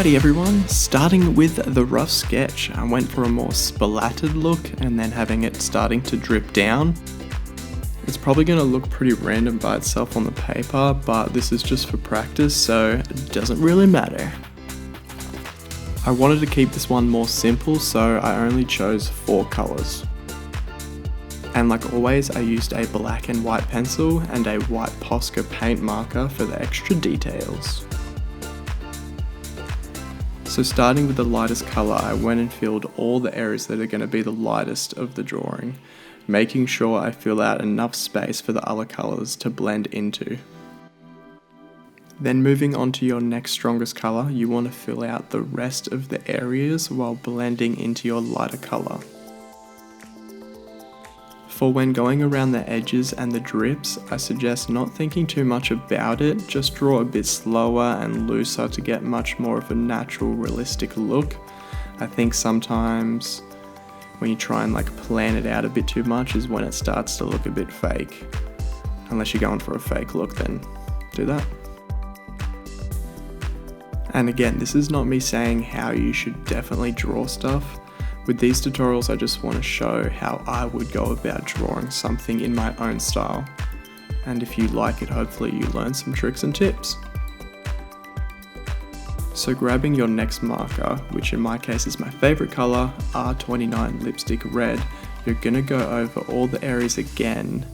Alrighty everyone, starting with the rough sketch, I went for a more splattered look and then having it starting to drip down. It's probably going to look pretty random by itself on the paper, but this is just for practice, so it doesn't really matter. I wanted to keep this one more simple, so I only chose 4 colours. And like always, I used a black and white pencil and a white Posca paint marker for the extra details. So starting with the lightest colour, I went and filled all the areas that are going to be the lightest of the drawing, making sure I fill out enough space for the other colours to blend into. Then moving on to your next strongest colour, you want to fill out the rest of the areas while blending into your lighter colour. For when going around the edges and the drips, I suggest not thinking too much about it, just draw a bit slower and looser to get much more of a natural, realistic look. I think sometimes when you try and plan it out a bit too much is when it starts to look a bit fake. Unless you're going for a fake look, then do that. And again, this is not me saying how you should definitely draw stuff. With these tutorials, I just want to show how I would go about drawing something in my own style. And if you like it, hopefully you learn some tricks and tips. So grabbing your next marker, which in my case is my favourite colour, R29 Lipstick Red, you're going to go over all the areas again,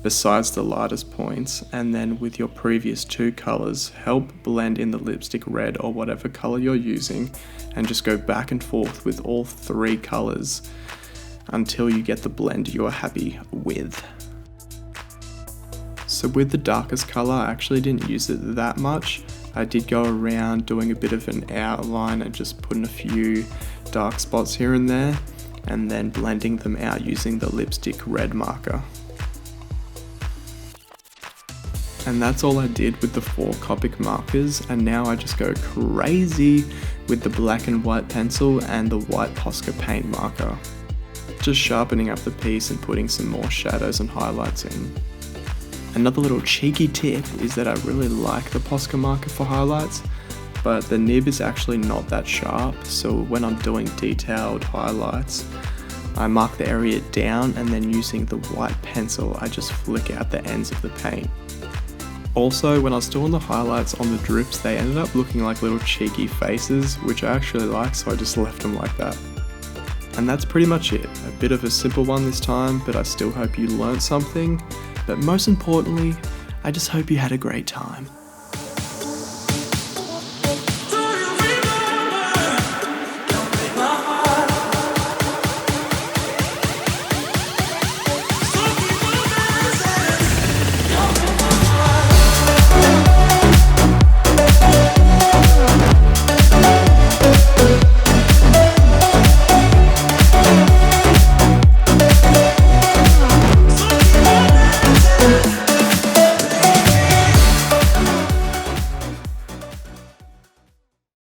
besides the lightest points, and then with your previous 2 colours, help blend in the lipstick red or whatever colour you're using, and just go back and forth with all 3 colours until you get the blend you're happy with. So with the darkest colour, I actually didn't use it that much. I did go around doing a bit of an outline and just putting a few dark spots here and there, and then blending them out using the lipstick red marker. And that's all I did with the 4 Copic markers, and now I just go crazy with the black and white pencil and the white Posca paint marker. Just sharpening up the piece and putting some more shadows and highlights in. Another little cheeky tip is that I really like the Posca marker for highlights, but the nib is actually not that sharp, so when I'm doing detailed highlights, I mark the area down and then using the white pencil, I just flick out the ends of the paint. Also, when I was doing the highlights on the drips, they ended up looking like little cheeky faces, which I actually like, so I just left them like that. And that's pretty much it. A bit of a simple one this time, but I still hope you learned something. But most importantly, I just hope you had a great time.